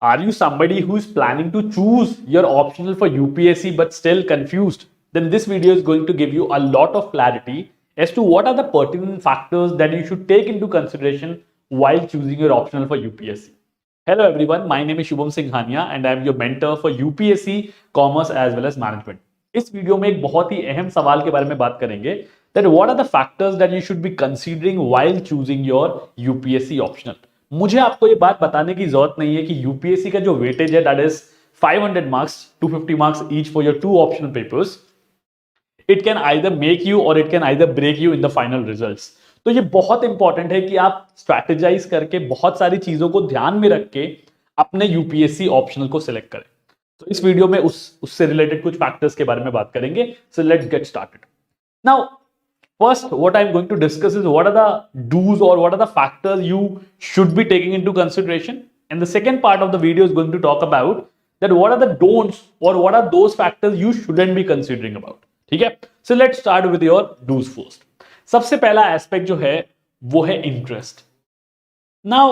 Are you somebody who is planning to choose your optional for UPSC but still confused? Then this video is going to give you a lot of clarity as to what are the pertinent factors that you should take into consideration while choosing your optional for UPSC. Hello everyone, my name is Shubham Singhania and I am your mentor for UPSC, Commerce as well as Management. इस video में एक बहुत ही अहम सवाल के बारे में बात करेंगे that what are the factors that you should be considering while choosing your UPSC optional. मुझे आपको ये बात बताने की जरूरत नहीं है कि यूपीएससी का जो वेटेज है that is 500 marks 250 marks each for your two optional papers. It can either make you or it can either break you in the final results. तो ये बहुत इंपॉर्टेंट है कि आप स्ट्रैटेजाइज करके बहुत सारी चीजों को ध्यान में रख के अपने यूपीएससी ऑप्शनल को सिलेक्ट करें. तो इस वीडियो में उससे रिलेटेड कुछ फैक्टर्स के बारे में बात करेंगे. So let's get started. Now first, what I'm going to discuss is what are the do's or what are the factors you should be taking into consideration. And the second part of the video is going to talk about that what are the don'ts or what are those factors you shouldn't be considering about. ठीक है? So let's start with your do's first. सबसे पहला aspect जो है वो है interest. Now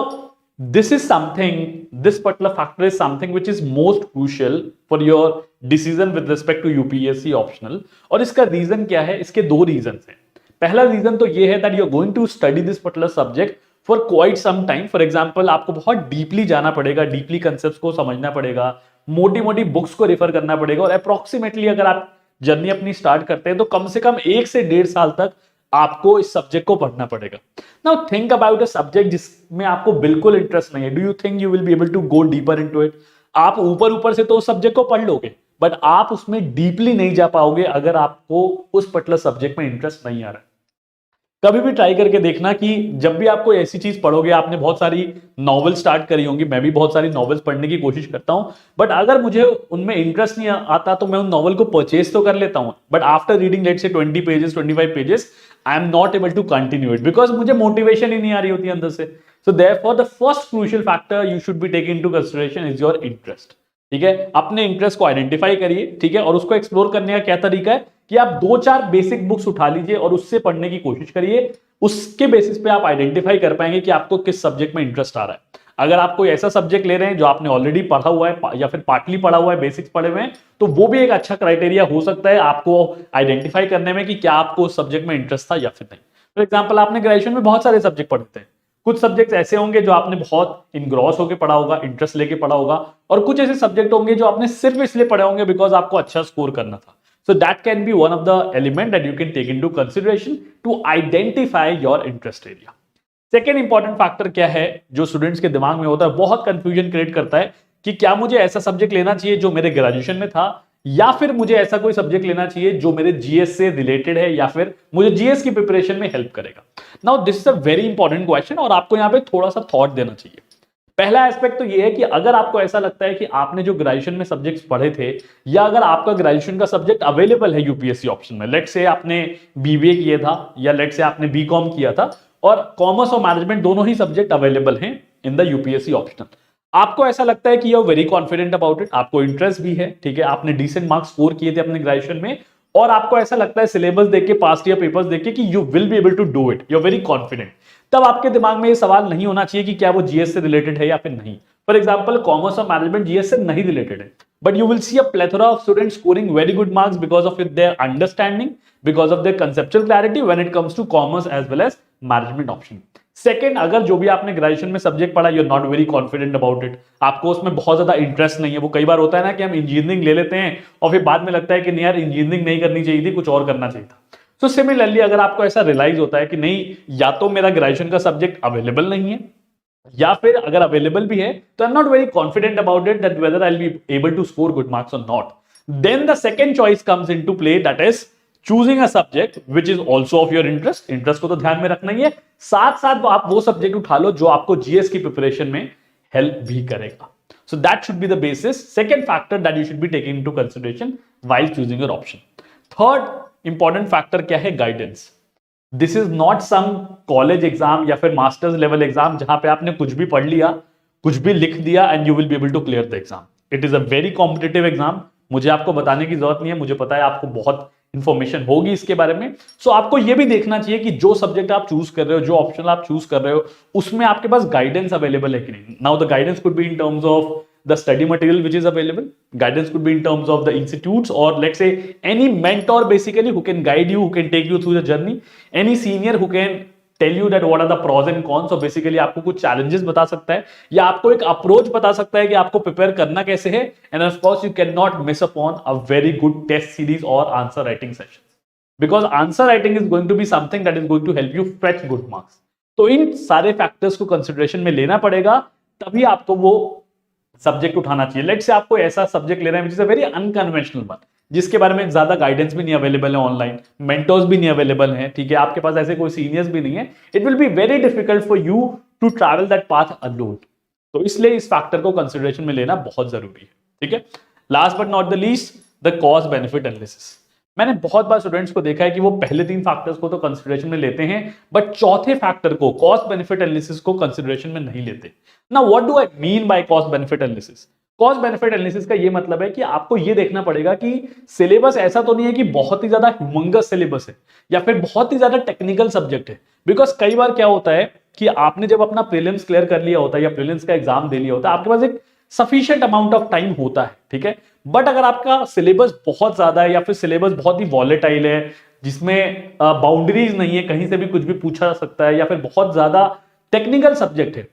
this is something, this particular factor is something which is most crucial for your decision with respect to UPSC optional. और इसका रीजन क्या है? इसके दो रीजन हैं. पहला रीजन तो ये है that you are going to study this particular subject for quite some time. For example आपको बहुत डीपली जाना पड़ेगा, डीपली कंसेप्ट्स को समझना पड़ेगा, मोटी मोटी बुक्स को रेफर करना पड़ेगा और अप्रोक्सीमेटली अगर आप जर्नी अपनी स्टार्ट करते हैं तो कम से कम 1 से 1.5 साल तक आपको इस सब्जेक्ट को पढ़ना पड़ेगा. Now think about a subject जिसमें आपको बिल्कुल इंटरेस्ट नहीं है. Do you think you will be able to go deeper into it? आप ऊपर ऊपर से तो उस सब्जेक्ट को पढ़ लोगे बट आप उसमें डीपली नहीं जा पाओगे अगर आपको उस पर्टिकुलर सब्जेक्ट में इंटरेस्ट नहीं आ रहा है. कभी भी ट्राई करके देखना कि जब भी आपको ऐसी चीज पढ़ोगे, आपने बहुत सारी नॉवेल स्टार्ट करी होंगी, मैं भी बहुत सारी नॉवेल्स पढ़ने की कोशिश करता हूं बट अगर मुझे उनमें इंटरेस्ट नहीं आता तो मैं उन नॉवेल को परचेज तो कर लेता हूं बट आफ्टर रीडिंग लेट से 20 pages 25 pages I am not able to continue it because मुझे मोटिवेशन ही नहीं आ रही होती अंदर से. So therefore the first crucial factor you should be taking into consideration is your interest. ठीक है, अपने इंटरेस्ट को आइडेंटिफाई करिए. ठीक है, और उसको एक्सप्लोर करने का क्या तरीका है कि आप 2-4 बेसिक बुक्स उठा लीजिए और उससे पढ़ने की कोशिश करिए. उसके बेसिस पे आप आइडेंटिफाई कर पाएंगे कि आपको किस सब्जेक्ट में इंटरेस्ट आ रहा है. अगर आप कोई ऐसा सब्जेक्ट ले रहे हैं जो आपने ऑलरेडी पढ़ा हुआ है या फिर पार्टली पढ़ा हुआ है, बेसिक्स पढ़े हुए हैं, तो वो भी एक अच्छा क्राइटेरिया हो सकता है आपको आइडेंटिफाई करने में कि क्या आपको उस सब्जेक्ट में इंटरेस्ट था या फिर नहीं. फॉर एग्जाम्पल आपने ग्रेजुएशन में बहुत सारे सब्जेक्ट पढ़ते हैं. कुछ सब्जेक्ट ऐसे होंगे जो आपने बहुत इनग्रॉस होकर पढ़ा होगा, इंटरेस्ट लेके पढ़ा होगा, और कुछ ऐसे सब्जेक्ट होंगे जो आपने सिर्फ इसलिए पढ़े होंगे बिकॉज आपको अच्छा स्कोर करना था. So that can be one of the element that you can take into consideration to identify your interest area. Second important factor क्या है जो स्टूडेंट्स के दिमाग में होता है, बहुत कंफ्यूजन क्रिएट करता है कि क्या मुझे ऐसा सब्जेक्ट लेना चाहिए जो मेरे ग्रेजुएशन में था या फिर मुझे ऐसा कोई सब्जेक्ट लेना चाहिए जो मेरे जीएस से रिलेटेड है या फिर मुझे जीएस की प्रिपरेशन में हेल्प करेगा. Now this is a very important question और आपको यहाँ पे थोड़ा सा थॉट देना चाहिए. पहला एस्पेक्ट तो ये है कि अगर आपको ऐसा लगता है कि आपने जो ग्रेजुएशन में सब्जेक्ट्स पढ़े थे या अगर आपका ग्रेजुएशन का सब्जेक्ट अवेलेबल है यूपीएससी ऑप्शन में, लेट्स से आपने बीबीए किया था या लेट्स से आपने बीकॉम किया था और कॉमर्स और मैनेजमेंट दोनों ही सब्जेक्ट अवेलेबल हैं इन द यूपीएससी ऑप्शनल. आपको ऐसा लगता है कि you are very confident about it, आपको इंटरेस्ट भी है, ठीक है, आपने डिसेंट मार्क्स स्कोर किए थे अपने ग्रेजुएशन में और आपको ऐसा लगता है सिलेबस देख के, पास्ट ईयर पेपर्स देख के कि you will be able to do it, you are very confident. तब आपके दिमाग में ये सवाल नहीं होना चाहिए कि क्या वो जीएस से रिलेटेड है या फिर नहीं. फॉर एग्जांपल कॉमर्स और मैनेजमेंट जीएस से नहीं रिलेटेड है but you will see a plethora of students scoring very good marks because of their understanding, because of their conceptual clarity when it comes to commerce as well as management option. Second, अगर जो भी आपने graduation में subject पढ़ा you are not very confident about it, आपको उसमें बहुत ज्यादा इंटरेस्ट नहीं है. वो कई बार होता है ना कि हम इंजीनियरिंग ले लेते हैं और फिर बाद में लगता है कि नहीं यार इंजीनियरिंग नहीं करनी चाहिए थी, कुछ और करना चाहिए था. सो सिमिलरली अगर आपको ऐसा रियलाइज होता है कि नहीं या तो मेरा ग्रेजुएशन का सब्जेक्ट अवेलेबल नहीं है या फिर अगर अवेलेबल भी है तो I am not very confident about it that whether I will be able to score good marks or not, then the second choice comes into play that is choosing a subject which is also of your interest. Interest को तो ध्यान में रखना ही है, साथ साथ आप वो सब्जेक्ट उठा लो जो आपको जीएस की प्रिपरेशन में हेल्प भी करेगा. So that should be the basis. Second factor that you should be taking into consideration while choosing your option. Third important factor क्या है? Guidance. This is not some college exam या फिर master's level exam जहां पे आपने कुछ भी पढ़ लिया, कुछ भी लिख दिया and you will be able to clear the exam. It is a very competitive exam. मुझे आपको बताने की जरूरत नहीं है, मुझे पता है आपको बहुत इंफॉर्मेशन होगी इसके बारे में. सो आपको यह भी देखना चाहिए कि जो सब्जेक्ट आप चूज कर रहे हो, जो ऑप्शन आप चूज कर रहे हो, उसमें आपके पास गाइडेंस अवेलेबल है कि नहीं. Now the guidance could be in terms of the study material which is available. Guidance could be in terms of the institutes or let's say any mentor basically who can guide you, who can take you through the journey, any senior who can tell you that what are the pros and cons. So basically आपको कुछ challenges बता सकता है या आपको एक approach बता सकता है कि आपको prepare करना कैसे है. And of course you cannot miss upon a very good test series or answer writing sessions, because answer writing is going to be something that is going to help you fetch good marks. तो इन सारे factors को consideration में लेना पड़ेगा, तभी आपको वो subject उठाना चाहिए. लेट्स से आपको ऐसा सब्जेक्ट लेना है which is a very unconventional one, जिसके बारे में ज्यादा गाइडेंस भी नहीं अवेलेबल है, ऑनलाइन मेंटर्स भी नहीं अवेलेबल है, ठीक है, आपके पास ऐसे कोई सीनियर्स भी नहीं है. It will be very difficult for you to travel that path alone. तो इसलिए इस फैक्टर को कंसिडरेशन में लेना बहुत जरूरी है. ठीक है, last but not the least, the cost benefit analysis. मैंने बहुत बार स्टूडेंट्स को देखा है कि वो पहले 3 फैक्टर्स को तो कंसिडरेशन में लेते हैं, बट चौथे फैक्टर को, कॉस्ट बेनिफिट एनालिसिस को कंसिडरेशन में नहीं लेते. Now what do I mean by cost benefit analysis? Cost benefit analysis का ये मतलब है कि आपको ये देखना पड़ेगा कि सिलेबस ऐसा तो नहीं है कि बहुत ही ज्यादा ह्यूमंगस सिलेबस है या फिर बहुत ही ज्यादा टेक्निकल सब्जेक्ट है. बिकॉज कई बार क्या होता है कि आपने जब अपना प्रीलिम्स क्लियर कर लिया होता है या प्रीलिम्स का एग्जाम दे लिया होता है, आपके पास एक सफिशिएंट अमाउंट ऑफ टाइम होता है, ठीक है, बट अगर आपका सिलेबस बहुत ज्यादा है या फिर सिलेबस बहुत ही वॉलेटाइल है, जिसमें बाउंड्रीज नहीं है, कहीं से भी कुछ भी पूछा जा सकता है, या फिर बहुत ज्यादा टेक्निकल सब्जेक्ट है,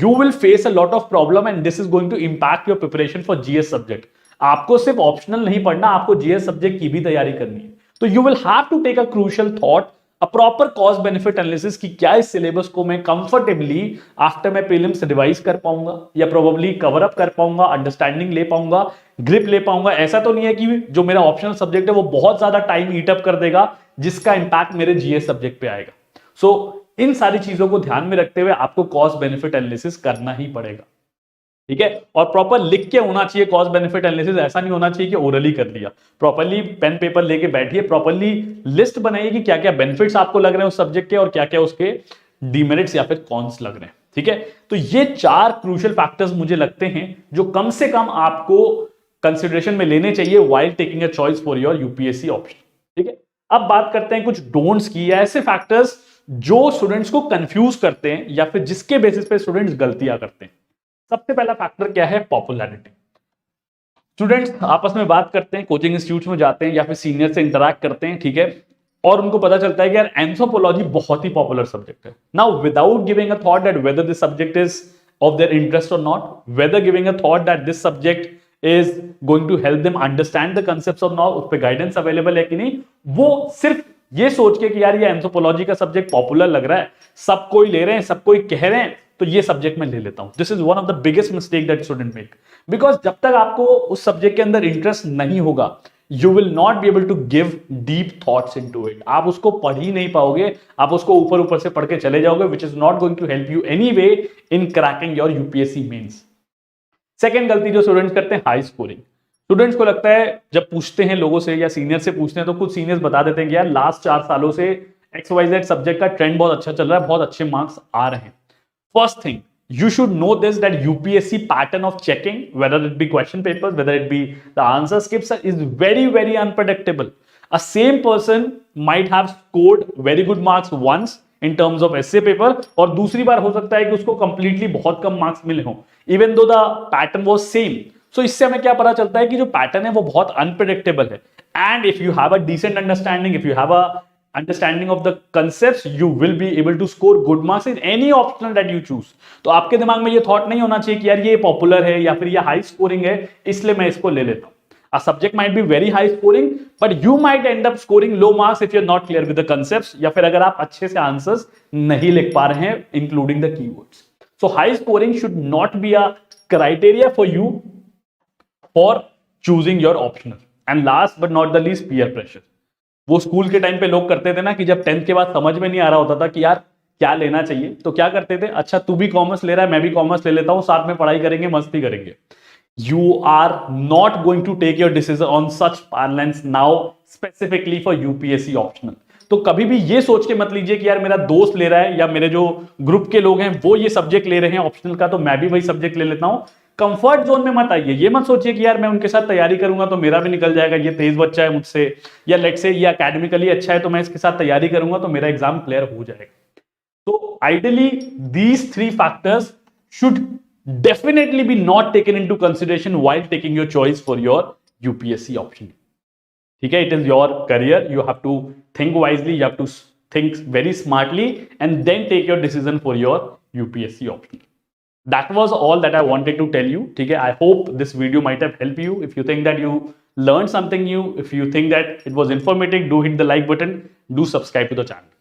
you will face a lot of problem and this is going to impact your preparation for GS subject. आपको सिर्फ ऑप्शनल नहीं पढ़ना, आपको GS सब्जेक्ट की भी तैयारी करनी है. तो you will have to take a crucial thought, a proper cost benefit analysis कि क्या इस सिलेबस को मैं कंफर्टेबली आफ्टर मैं प्रीलिम्स रिवाइज कर पाऊंगा या प्रोबेबली कवर अप कर पाऊंगा, अंडरस्टैंडिंग ले पाऊंगा, ग्रिप ले पाऊंगा. ऐसा तो नहीं है कि जो मेरा ऑप्शनल सब्जेक्ट है वो बहुत ज्यादा टाइम ईट अप कर देगा, जिसका इंपैक्ट मेरे GS सब्जेक्ट पे आएगा. सो इन सारी चीजों को ध्यान में रखते हुए आपको कॉस्ट बेनिफिट एनालिसिस करना ही पड़ेगा. ठीक है, और प्रॉपर लिख के होना चाहिए कॉस्ट बेनिफिट एनालिसिस. ऐसा नहीं होना चाहिए कि ओरली कर लिया. प्रॉपरली पेन पेपर लेके बैठिए, प्रॉपरली लिस्ट बनाइए कि क्या क्या बेनिफिट्स आपको लग रहे हैं उस सब्जेक्ट के और क्या क्या उसके डीमेरिट्स या फिर कॉन्स लग रहे हैं. ठीक है, तो ये 4 क्रूशियल फैक्टर्स मुझे लगते हैं जो कम से कम आपको कंसिडरेशन में लेने चाहिए while taking a choice for your UPSC option. ठीक है, अब बात करते हैं कुछ डोंट्स की, या ऐसे फैक्टर्स जो स्टूडेंट्स को कंफ्यूज करते हैं या फिर जिसके बेसिस पे स्टूडेंट्स गलतियां करते हैं. सबसे पहला फैक्टर क्या है? पॉपुलैरिटी. स्टूडेंट्स आपस में बात करते हैं, कोचिंग इंस्टीट्यूट में जाते हैं या फिर सीनियर से इंटरैक्ट करते हैं, ठीक है, और उनको पता चलता है कि यार एंथ्रोपोलॉजी बहुत ही पॉपुलर सब्जेक्ट है. Now without giving a thought that whether this subject is of their interest or not, whether giving a thought that this subject is going to help them understand the concepts of not, उस पर guidance available है कि नहीं, वो सिर्फ ये सोच के कि यार ये एंथ्रोपोलॉजी का सब्जेक्ट पॉपुलर लग रहा है, सब कोई ले रहे हैं, सब कोई कह रहे हैं, तो ये सब्जेक्ट मैं ले लेता हूं. This is one of the biggest mistake that student make, because जब तक आपको उस सब्जेक्ट के अंदर इंटरेस्ट नहीं होगा, you will not be able to give deep thoughts into it. आप उसको पढ़ ही नहीं पाओगे, आप उसको ऊपर ऊपर से पढ़ के चले जाओगे, which is not going to help you any way in cracking your UPSC mains. Second गलती जो स्टूडेंट्स करते हैं, हाई स्कोरिंग. स्टूडेंट्स को लगता है, जब पूछते हैं लोगों से या सीनियर से पूछते हैं, तो कुछ सीनियर्स बता देते हैं कि यार लास्ट 4 सालों से XYZ सब्जेक्ट का ट्रेंड बहुत अच्छा चल रहा है, बहुत अच्छे मार्क्स आ रहे हैं. First thing, you should know this, that UPSC pattern of checking, whether it be question papers, whether it be the answer scripts, is very very unpredictable. A same person might have scored very good marks once in terms of essay paper, और दूसरी बार हो सकता है कि उसको completely बहुत कम marks मिले हों, even though the pattern was same. So इससे हमें क्या पता चलता है कि जो पैटर्न है वो बहुत अनप्रेडिक्टेबल है. And if you have a decent understanding, if you have a understanding of the concepts, you will be able to score good marks in any optional that you choose. तो आपके दिमाग में ये thought नहीं होना चाहिए कि यार ये पॉपुलर है या फिर ये हाई स्कोरिंग है, इसलिए मैं इसको ले लेता हूं. A subject might be very high scoring, but you might end up scoring low marks if you're not clear with the concepts, या फिर अगर आप अच्छे से आंसर्स नहीं लिख पा रहे हैं including the keywords. So high scoring should not be a criteria for you for choosing your optional. And last but not the least, peer pressure. वो स्कूल के टाइम पे लोग करते थे ना कि जब 10th के बाद समझ में नहीं आ रहा होता था कि यार क्या लेना चाहिए, तो क्या करते थे, अच्छा तू भी कॉमर्स ले रहा है, मैं भी कॉमर्स ले लेता हूं, साथ में पढ़ाई करेंगे, मस्ती करेंगे. You are not going to take your decision on such parlance now specifically for UPSC optional. तो कभी भी ये सोच के मत लीजिए कि यार मेरा दोस्त ले रहा है या मेरे जो ग्रुप के लोग हैं वो ये सब्जेक्ट ले रहे हैं ऑप्शनल का, तो मैं भी वही सब्जेक्ट ले लेता हूं. कंफर्ट जोन में मत आइए. ये मत सोचिए कि यार मैं उनके साथ तैयारी करूंगा तो मेरा भी निकल जाएगा, ये तेज बच्चा है मुझसे, या लेट्स से ये एकेडमिकली अच्छा है तो मैं इसके साथ तैयारी करूंगा तो मेरा एग्जाम क्लियर हो जाएगा. तो ideally these 3 factors should definitely be not taken into consideration while taking your choice for your UPSC option. Okay, it is your career. You have to think wisely. You have to think very smartly and then take your decision for your UPSC option. That was all that I wanted to tell you. Okay, I hope this video might have helped you. If you think that you learned something new, if you think that it was informative, do hit the like button, do subscribe to the channel.